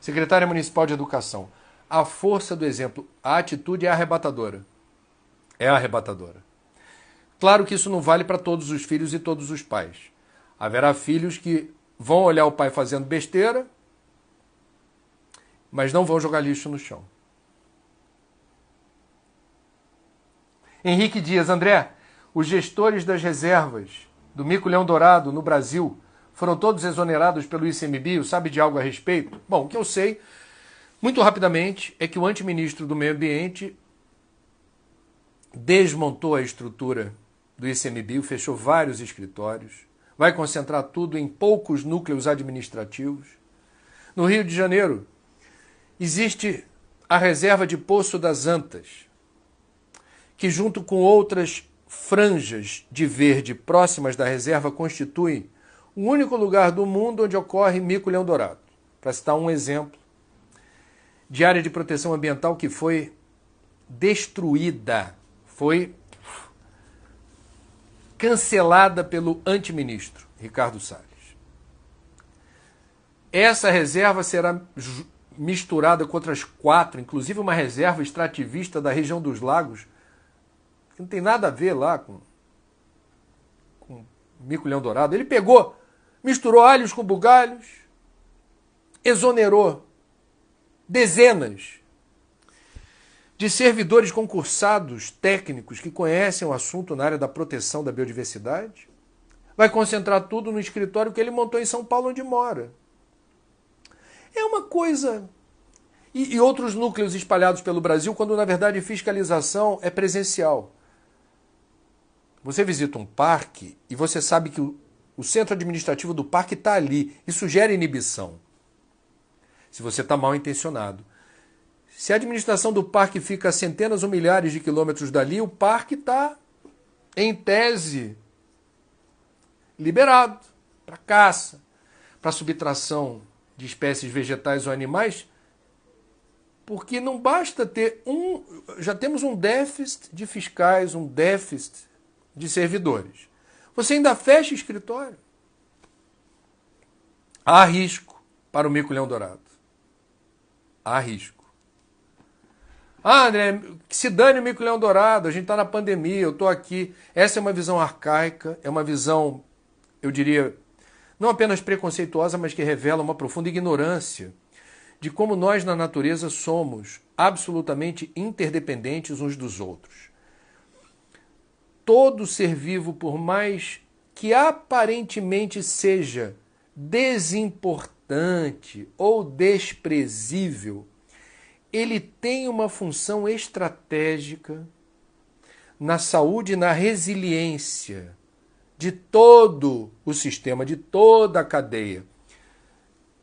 secretária municipal de educação. A força do exemplo, a atitude é arrebatadora. É arrebatadora. Claro que isso não vale para todos os filhos e todos os pais. Haverá filhos que vão olhar o pai fazendo besteira, mas não vão jogar lixo no chão. Henrique Dias, André, os gestores das reservas do mico-leão dourado no Brasil foram todos exonerados pelo ICMBio? Sabe de algo a respeito? Bom, o que eu sei, muito rapidamente, é que o antiministro do Meio Ambiente desmontou a estrutura do ICMBio, fechou vários escritórios, vai concentrar tudo em poucos núcleos administrativos. No Rio de Janeiro, existe a reserva de Poço das Antas, que junto com outras franjas de verde próximas da reserva constitui o único lugar do mundo onde ocorre mico-leão dourado. Para citar um exemplo de área de proteção ambiental que foi destruída, foi cancelada pelo antiministro Ricardo Salles. Essa reserva será misturada com outras 4, inclusive uma reserva extrativista da região dos lagos, que não tem nada a ver lá com mico-leão dourado. Ele pegou, misturou alhos com bugalhos, exonerou dezenas de servidores concursados técnicos que conhecem o assunto na área da proteção da biodiversidade. Vai concentrar tudo no escritório que ele montou em São Paulo, onde mora. É uma coisa... E outros núcleos espalhados pelo Brasil, quando na verdade fiscalização é presencial. Você visita um parque e você sabe que o centro administrativo do parque está ali. Isso gera inibição. Se você está mal intencionado. Se a administração do parque fica a centenas ou milhares de quilômetros dali, o parque está, em tese, liberado para caça, para subtração de espécies vegetais ou animais, porque não basta ter já temos um déficit de fiscais, um déficit de servidores. Você ainda fecha escritório. Há risco para o mico-leão dourado. Há risco. Ah, André, que se dane o mico-leão dourado, a gente está na pandemia, eu estou aqui. Essa é uma visão arcaica, é uma visão, eu diria, não apenas preconceituosa, mas que revela uma profunda ignorância de como nós na natureza somos absolutamente interdependentes uns dos outros. Todo ser vivo, por mais que aparentemente seja desimportante ou desprezível, ele tem uma função estratégica na saúde e na resiliência de todo o sistema, de toda a cadeia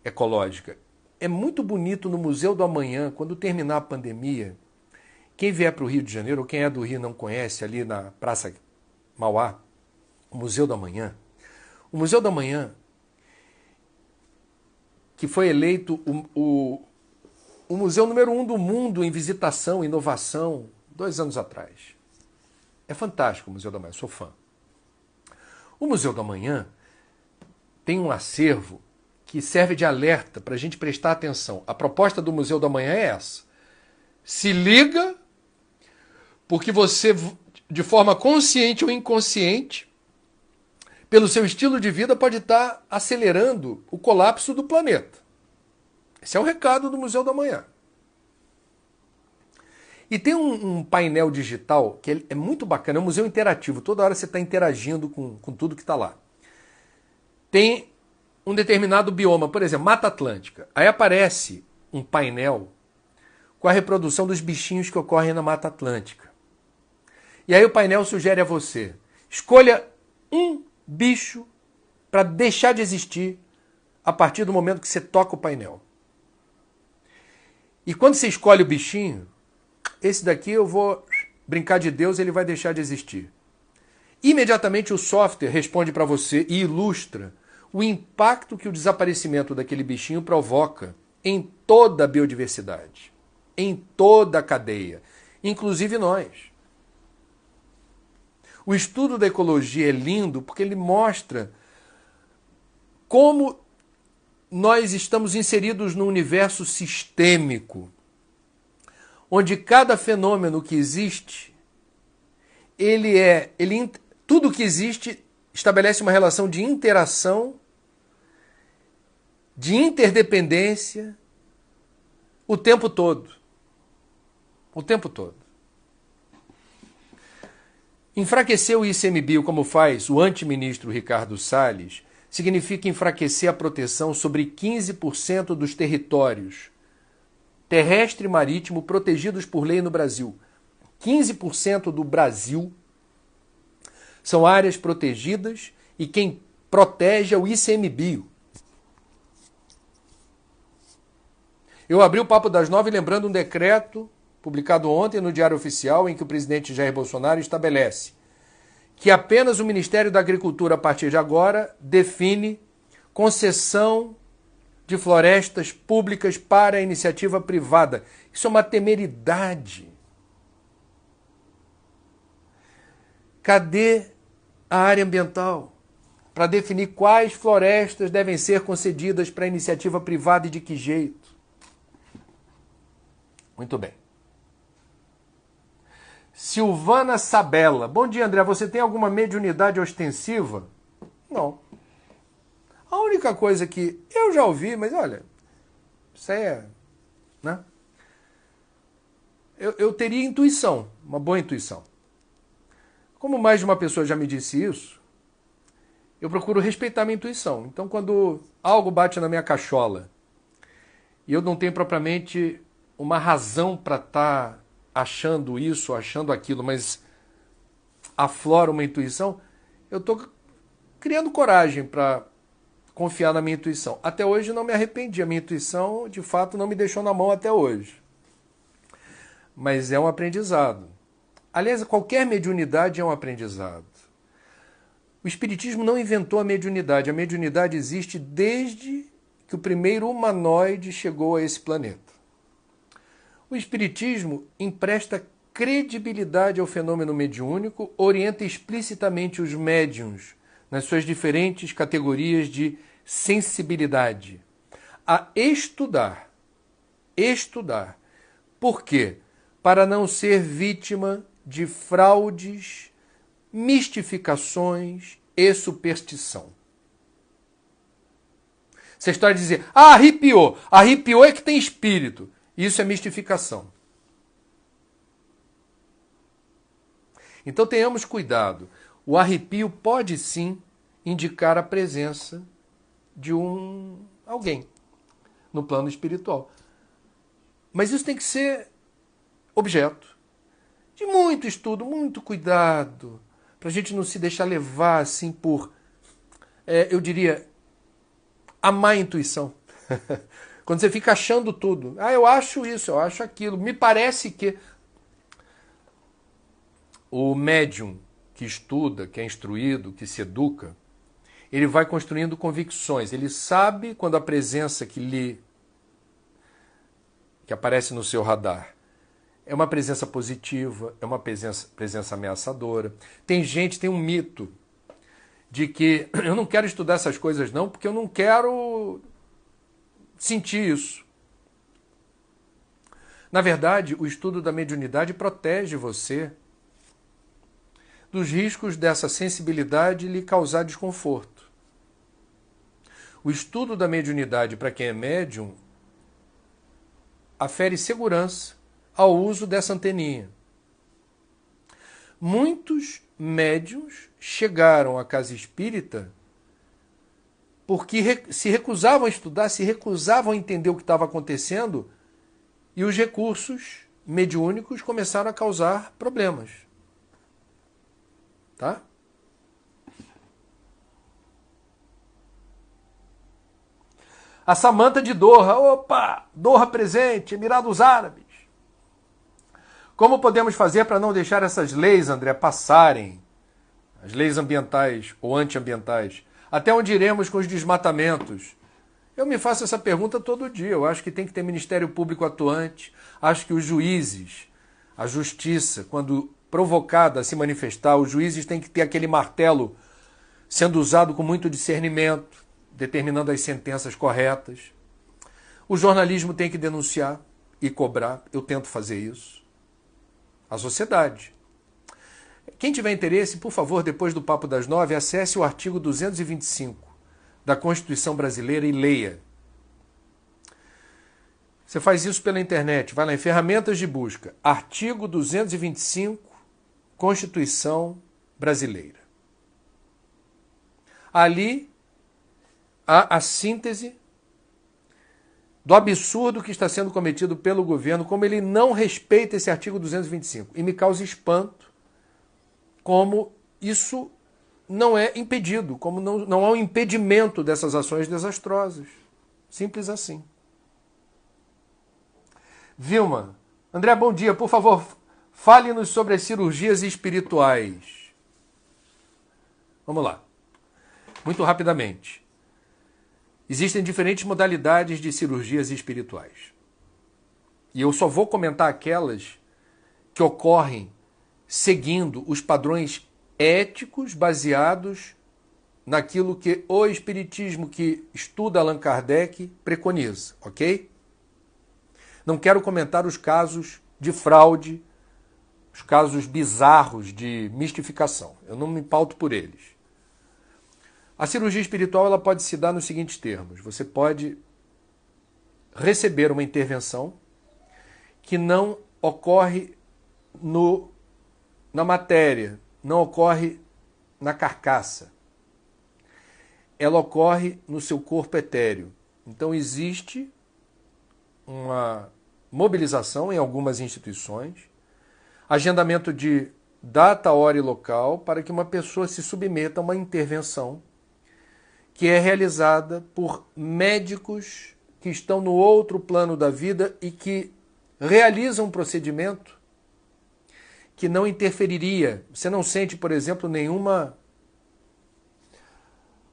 ecológica. É muito bonito no Museu do Amanhã, quando terminar a pandemia, quem vier para o Rio de Janeiro, ou quem é do Rio e não conhece, ali na Praça Mauá, o Museu do Amanhã. O Museu do Amanhã, que foi eleito o museu número 1 do mundo em visitação e inovação 2 anos atrás. É fantástico o Museu do Amanhã, sou fã. O Museu do Amanhã tem um acervo que serve de alerta para a gente prestar atenção. A proposta do Museu do Amanhã é essa. Se liga, porque você, de forma consciente ou inconsciente, pelo seu estilo de vida, pode estar acelerando o colapso do planeta. Esse é o recado do Museu do Amanhã. E tem um painel digital que é muito bacana, é um museu interativo, toda hora você está interagindo com tudo que está lá. Tem um determinado bioma, por exemplo, Mata Atlântica. Aí aparece um painel com a reprodução dos bichinhos que ocorrem na Mata Atlântica. E aí o painel sugere a você, escolha um bicho para deixar de existir a partir do momento que você toca o painel. E quando você escolhe o bichinho, esse daqui eu vou brincar de Deus, ele vai deixar de existir. Imediatamente o software responde para você e ilustra o impacto que o desaparecimento daquele bichinho provoca em toda a biodiversidade, em toda a cadeia, inclusive nós. O estudo da ecologia é lindo porque ele mostra como nós estamos inseridos num universo sistêmico, onde cada fenômeno que existe, tudo que existe estabelece uma relação de interação, de interdependência, o tempo todo. O tempo todo. Enfraquecer o ICMBio, como faz o antiministro Ricardo Salles, significa enfraquecer a proteção sobre 15% dos territórios terrestre e marítimo protegidos por lei no Brasil. 15% do Brasil são áreas protegidas e quem protege é o ICMBio. Eu abri o Papo das 9 lembrando um decreto publicado ontem no Diário Oficial em que o presidente Jair Bolsonaro estabelece que apenas o Ministério da Agricultura, a partir de agora, define concessão de florestas públicas para a iniciativa privada. Isso é uma temeridade. Cadê a área ambiental para definir quais florestas devem ser concedidas para a iniciativa privada e de que jeito? Muito bem. Silvana Sabella. Bom dia, André. Você tem alguma mediunidade ostensiva? Não. A única coisa que eu já ouvi, mas olha, isso é... né? Eu teria intuição, uma boa intuição. Como mais de uma pessoa já me disse isso, eu procuro respeitar a minha intuição. Então, quando algo bate na minha cachola e eu não tenho propriamente uma razão para estar achando isso, achando aquilo, mas aflora uma intuição, eu estou criando coragem para confiar na minha intuição. Até hoje não me arrependi. A minha intuição, de fato, não me deixou na mão até hoje. Mas é um aprendizado. Aliás, qualquer mediunidade é um aprendizado. O Espiritismo não inventou a mediunidade. A mediunidade existe desde que o primeiro humanoide chegou a esse planeta. O Espiritismo empresta credibilidade ao fenômeno mediúnico, orienta explicitamente os médiuns nas suas diferentes categorias de sensibilidade a estudar. Estudar. Por quê? Para não ser vítima de fraudes, mistificações e superstição. Essa história de dizer, arrepiou. Arrepiou é que tem espírito. Isso é mistificação. Então tenhamos cuidado. O arrepio pode sim indicar a presença de alguém no plano espiritual. Mas isso tem que ser objeto de muito estudo, muito cuidado, para a gente não se deixar levar assim por, eu diria, a má intuição. Quando você fica achando tudo. Eu acho isso, eu acho aquilo. Me parece que o médium que estuda, que é instruído, que se educa, ele vai construindo convicções. Ele sabe quando a presença que aparece no seu radar é uma presença positiva, é uma presença ameaçadora. Tem um mito de que eu não quero estudar essas coisas não, porque eu não quero sentir isso. Na verdade, o estudo da mediunidade protege você dos riscos dessa sensibilidade lhe causar desconforto. O estudo da mediunidade para quem é médium afere segurança ao uso dessa anteninha. Muitos médiuns chegaram à casa espírita porque se recusavam a estudar, se recusavam a entender o que estava acontecendo e os recursos mediúnicos começaram a causar problemas. Tá? A Samanta de Doha, opa, Doha presente, Emirados Árabes. Como podemos fazer para não deixar essas leis, André, passarem? As leis ambientais ou antiambientais. Até onde iremos com os desmatamentos? Eu me faço essa pergunta todo dia. Eu acho que tem que ter Ministério Público atuante. Acho que os juízes, a justiça, quando provocada a se manifestar, os juízes têm que ter aquele martelo sendo usado com muito discernimento, determinando as sentenças corretas. O jornalismo tem que denunciar e cobrar. Eu tento fazer isso. A sociedade. Quem tiver interesse, por favor, depois do Papo das 9, acesse o artigo 225 da Constituição Brasileira e leia. Você faz isso pela internet, vai lá em ferramentas de busca, artigo 225, Constituição Brasileira. Ali há a síntese do absurdo que está sendo cometido pelo governo, como ele não respeita esse artigo 225. E me causa espanto como isso não é impedido, como não há um impedimento dessas ações desastrosas. Simples assim. Vilma, André, bom dia. Por favor, fale-nos sobre as cirurgias espirituais. Vamos lá. Muito rapidamente. Existem diferentes modalidades de cirurgias espirituais. E eu só vou comentar aquelas que ocorrem seguindo os padrões éticos baseados naquilo que o espiritismo que estuda Allan Kardec preconiza, ok? Não quero comentar os casos de fraude, os casos bizarros de mistificação. Eu não me pauto por eles. A cirurgia espiritual ela pode se dar nos seguintes termos. Você pode receber uma intervenção que não ocorre na matéria, não ocorre na carcaça. Ela ocorre no seu corpo etéreo. Então existe uma mobilização em algumas instituições, agendamento de data, hora e local para que uma pessoa se submeta a uma intervenção que é realizada por médicos que estão no outro plano da vida e que realizam um procedimento que não interferiria. Você não sente, por exemplo,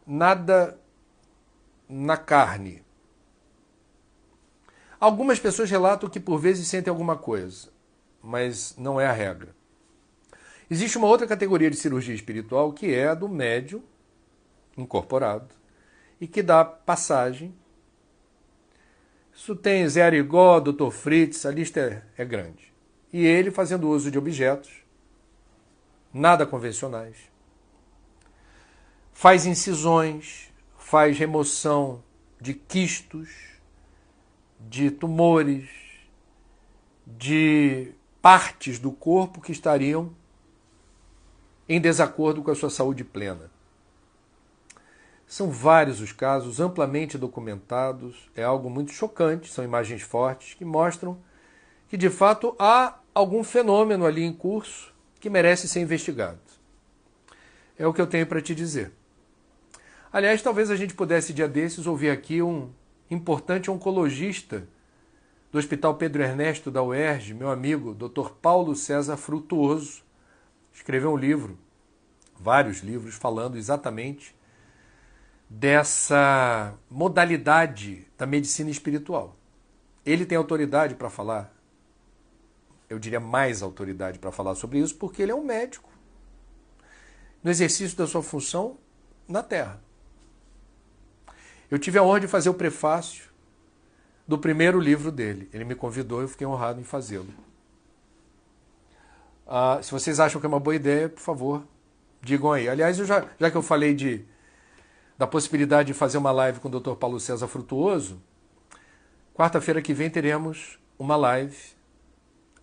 nada na carne. Algumas pessoas relatam que por vezes sentem alguma coisa, mas não é a regra. Existe uma outra categoria de cirurgia espiritual que é a do médium incorporado e que dá passagem. Isso tem Zé Arigó, Dr. Fritz, a lista é grande. E ele fazendo uso de objetos nada convencionais. Faz incisões, faz remoção de quistos, de tumores, de partes do corpo que estariam em desacordo com a sua saúde plena. São vários os casos, amplamente documentados, é algo muito chocante, são imagens fortes que mostram que de fato há algum fenômeno ali em curso que merece ser investigado. É o que eu tenho para te dizer. Aliás, talvez a gente pudesse, dia desses, ouvir aqui um importante oncologista do Hospital Pedro Ernesto da UERJ, meu amigo, Dr. Paulo César Frutuoso, escreveu um livro, vários livros, falando exatamente dessa modalidade da medicina espiritual. Ele tem autoridade para falar, eu diria mais autoridade para falar sobre isso, porque ele é um médico no exercício da sua função na Terra. Eu tive a honra de fazer o prefácio do primeiro livro dele. Ele me convidou e eu fiquei honrado em fazê-lo. Se vocês acham que é uma boa ideia, por favor, digam aí. Aliás, já que eu falei da possibilidade de fazer uma live com o Dr. Paulo César Frutuoso, quarta-feira que vem teremos uma live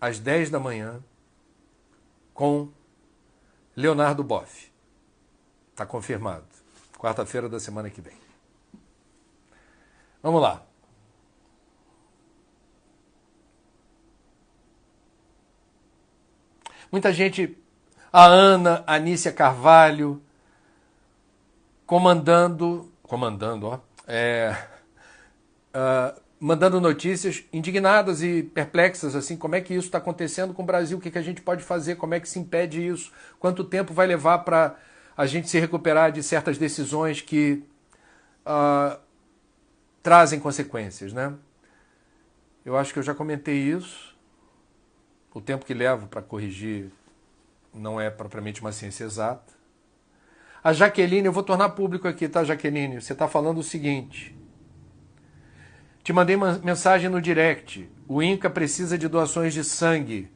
às 10 da manhã com Leonardo Boff. Está confirmado. Quarta-feira da semana que vem. Vamos lá. Muita gente, a Ana, a Anícia mandando notícias indignadas e perplexas, assim, como é que isso está acontecendo com o Brasil, o que a gente pode fazer, como é que se impede isso, quanto tempo vai levar para a gente se recuperar de certas decisões que trazem consequências, né? Eu acho que eu já comentei isso. O tempo que levo para corrigir não é propriamente uma ciência exata. A Jaqueline, eu vou tornar público aqui, tá, Jaqueline? Você está falando o seguinte. Te mandei uma mensagem no direct. O INCA precisa de doações de sangue.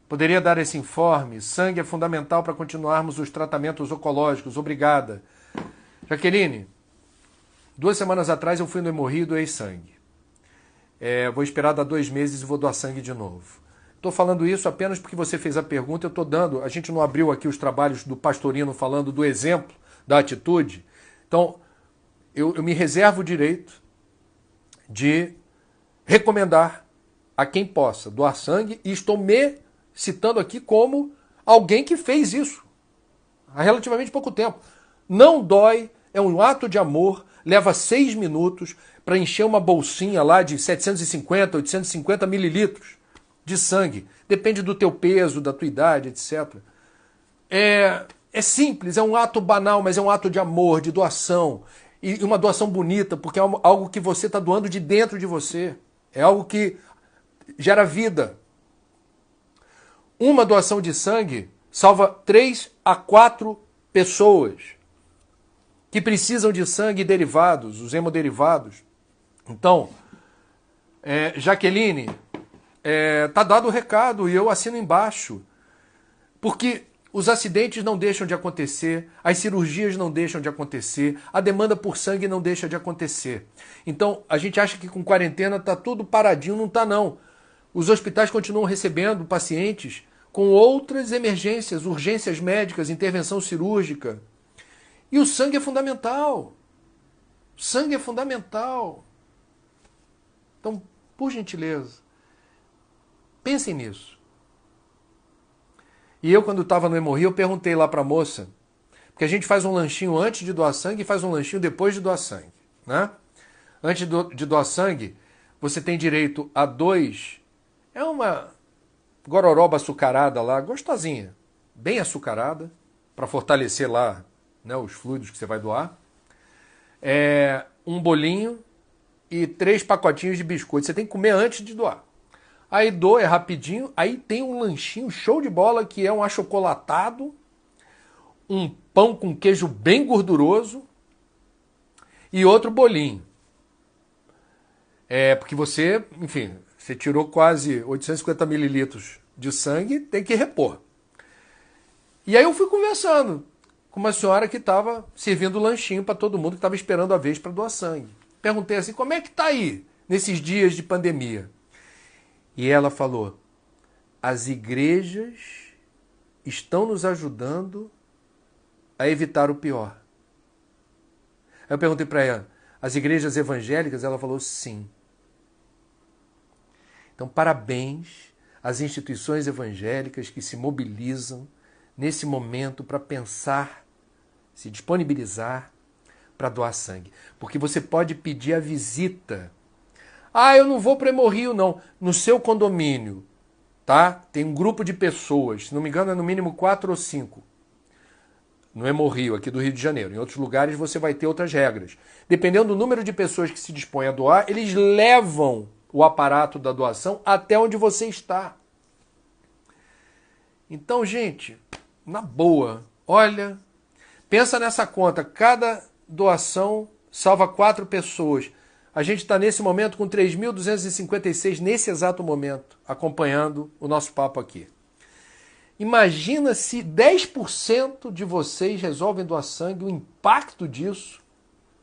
Poderia dar esse informe? Sangue é fundamental para continuarmos os tratamentos oncológicos. Obrigada. Jaqueline, 2 semanas atrás eu fui no Hemorrio e doei sangue. Vou esperar dar 2 meses e vou doar sangue de novo. Estou falando isso apenas porque você fez a pergunta, eu estou dando, a gente não abriu aqui os trabalhos do Pastorino falando do exemplo, da atitude. Então, eu me reservo o direito de recomendar a quem possa doar sangue e estou me citando aqui como alguém que fez isso há relativamente pouco tempo. Não dói, é um ato de amor, leva 6 minutos para encher uma bolsinha lá de 750, 850 mililitros de sangue. Depende do teu peso, da tua idade, etc. É simples, é um ato banal, mas é um ato de amor, de doação. E uma doação bonita, porque é algo que você está doando de dentro de você. É algo que gera vida. Uma doação de sangue salva 3 a 4 pessoas que precisam de sangue e derivados, os hemoderivados. Então, Jaqueline, tá dado o recado e eu assino embaixo. Porque os acidentes não deixam de acontecer, as cirurgias não deixam de acontecer, a demanda por sangue não deixa de acontecer. Então, a gente acha que com quarentena tá tudo paradinho, não tá não. Os hospitais continuam recebendo pacientes com outras emergências, urgências médicas, intervenção cirúrgica. E o sangue é fundamental. O sangue é fundamental. Então, por gentileza, pensem nisso. E eu, quando estava no Hemorrio, eu perguntei lá para a moça, porque a gente faz um lanchinho antes de doar sangue e faz um lanchinho depois de doar sangue, né? Antes de doar sangue, você tem direito a 2, é uma gororoba açucarada lá, gostosinha, bem açucarada, para fortalecer lá, né, os fluidos que você vai doar. Um bolinho e 3 pacotinhos de biscoito. Você tem que comer antes de doar. Aí doa, é rapidinho. Aí tem um lanchinho show de bola que é um achocolatado, um pão com queijo bem gorduroso e outro bolinho. Porque você, enfim, você tirou quase 850 mililitros de sangue, tem que repor. E aí eu fui conversando com uma senhora que estava servindo lanchinho para todo mundo que estava esperando a vez para doar sangue. Perguntei assim, como é que está aí nesses dias de pandemia? E ela falou, as igrejas estão nos ajudando a evitar o pior. Aí eu perguntei para ela, as igrejas evangélicas? Ela falou, sim. Então, parabéns às instituições evangélicas que se mobilizam nesse momento para pensar, se disponibilizar para doar sangue. Porque você pode pedir a visita. Eu não vou para o Hemorrio, não. No seu condomínio, tá? Tem um grupo de pessoas, se não me engano é no mínimo 4 ou 5. No Hemorrio, aqui do Rio de Janeiro. Em outros lugares você vai ter outras regras. Dependendo do número de pessoas que se dispõem a doar, eles levam o aparato da doação até onde você está. Então, gente, na boa, olha, pensa nessa conta. Cada doação salva 4 pessoas. A gente está nesse momento com 3.256 nesse exato momento, acompanhando o nosso papo aqui. Imagina se 10% de vocês resolvem doar sangue, o impacto disso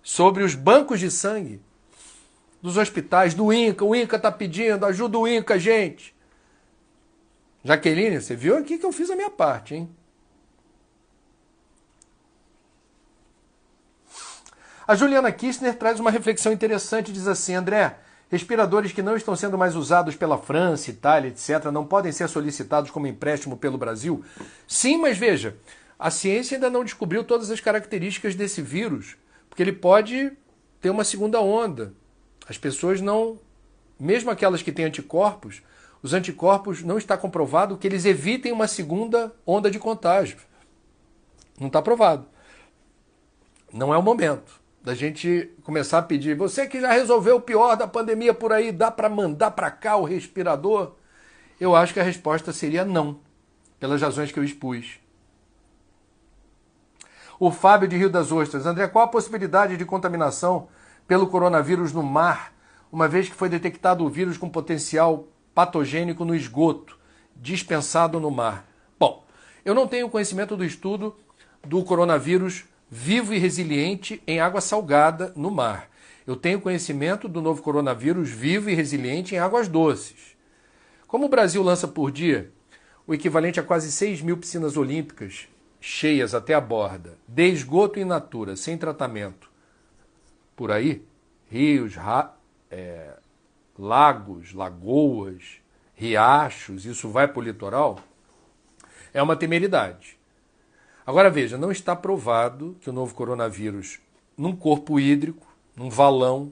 sobre os bancos de sangue dos hospitais, do INCA. O INCA está pedindo, ajuda o INCA, gente. Jaqueline, você viu aqui que eu fiz a minha parte, hein? A Juliana Kirchner traz uma reflexão interessante e diz assim, André, respiradores que não estão sendo mais usados pela França, Itália, etc., não podem ser solicitados como empréstimo pelo Brasil? Sim, mas veja, a ciência ainda não descobriu todas as características desse vírus, porque ele pode ter uma segunda onda. As pessoas não, mesmo aquelas que têm anticorpos, os anticorpos não está comprovado que eles evitem uma segunda onda de contágio. Não está provado. Não é o momento da gente começar a pedir, você que já resolveu o pior da pandemia por aí, dá para mandar para cá o respirador? Eu acho que a resposta seria não, pelas razões que eu expus. O Fábio de Rio das Ostras. André, qual a possibilidade de contaminação pelo coronavírus no mar, uma vez que foi detectado o vírus com potencial patogênico no esgoto, dispensado no mar? Bom, eu não tenho conhecimento do estudo do coronavírus vivo e resiliente em água salgada no mar. Eu tenho conhecimento do novo coronavírus vivo e resiliente em águas doces. Como o Brasil lança por dia o equivalente a quase 6.000 piscinas olímpicas cheias até a borda, de esgoto in natura, sem tratamento, por aí, rios, lagos, lagoas, riachos, isso vai para o litoral, é uma temeridade. Agora veja, não está provado que o novo coronavírus, num corpo hídrico, num valão,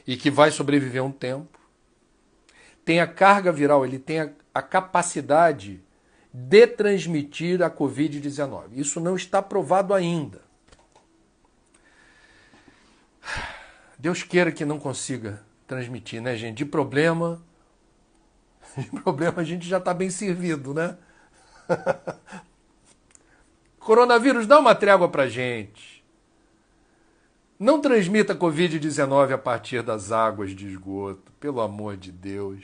e que vai sobreviver um tempo, tem a carga viral, ele tem a capacidade de transmitir a Covid-19. Isso não está provado ainda. Deus queira que não consiga transmitir, né, gente? De problema a gente já está bem servido, né? Coronavírus, dá uma trégua pra gente. Não transmita Covid-19 a partir das águas de esgoto, pelo amor de Deus.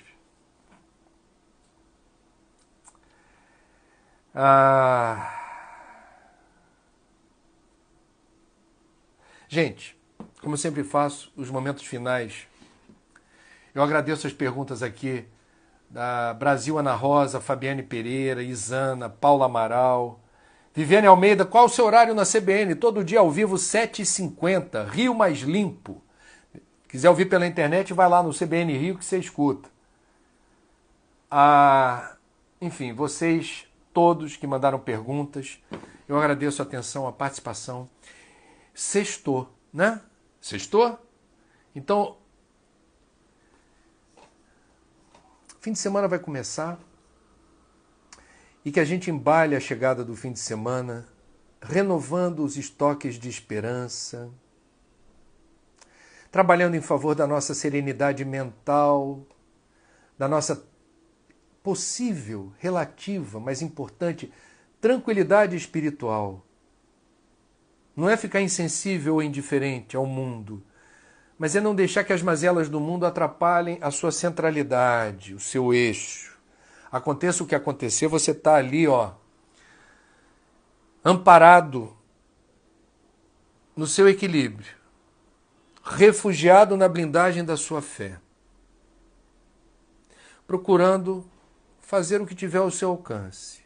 Gente, como eu sempre faço, os momentos finais, eu agradeço as perguntas aqui da Brasil Ana Rosa, Fabiane Pereira, Isana, Paula Amaral, Viviane Almeida. Qual o seu horário na CBN? Todo dia ao vivo, 7h50, Rio Mais Limpo. Quiser ouvir pela internet, vai lá no CBN Rio que você escuta. Enfim, vocês todos que mandaram perguntas, eu agradeço a atenção, a participação. Sextou, né? Sextou? Então, fim de semana vai começar e que a gente embale a chegada do fim de semana, renovando os estoques de esperança, trabalhando em favor da nossa serenidade mental, da nossa possível, relativa, mas importante, tranquilidade espiritual. Não é ficar insensível ou indiferente ao mundo, mas é não deixar que as mazelas do mundo atrapalhem a sua centralidade, o seu eixo. Aconteça o que acontecer, você está ali, amparado no seu equilíbrio, refugiado na blindagem da sua fé, procurando fazer o que tiver ao seu alcance,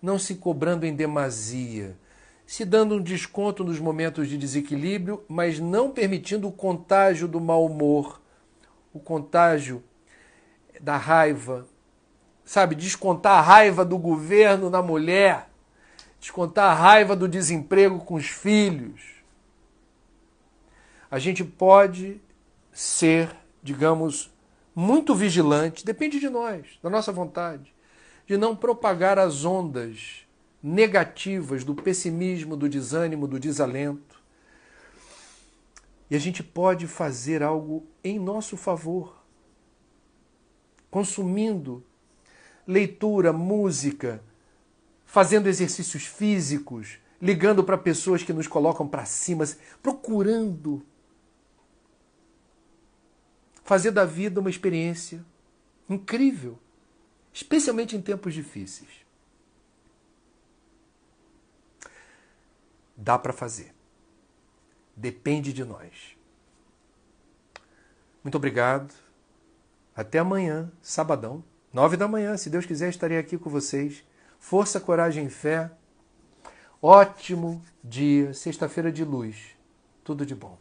não se cobrando em demasia, se dando um desconto nos momentos de desequilíbrio, mas não permitindo o contágio do mau humor, o contágio da raiva, sabe? Descontar a raiva do governo na mulher, descontar a raiva do desemprego com os filhos. A gente pode ser, digamos, muito vigilante, depende de nós, da nossa vontade, de não propagar as ondas negativas do pessimismo, do desânimo, do desalento. E a gente pode fazer algo em nosso favor, consumindo leitura, música, fazendo exercícios físicos, ligando para pessoas que nos colocam para cima, procurando fazer da vida uma experiência incrível, especialmente em tempos difíceis. Dá para fazer. Depende de nós. Muito obrigado. Até amanhã, sabadão, 9h, se Deus quiser, estarei aqui com vocês. Força, coragem e fé. Ótimo dia, sexta-feira de luz. Tudo de bom.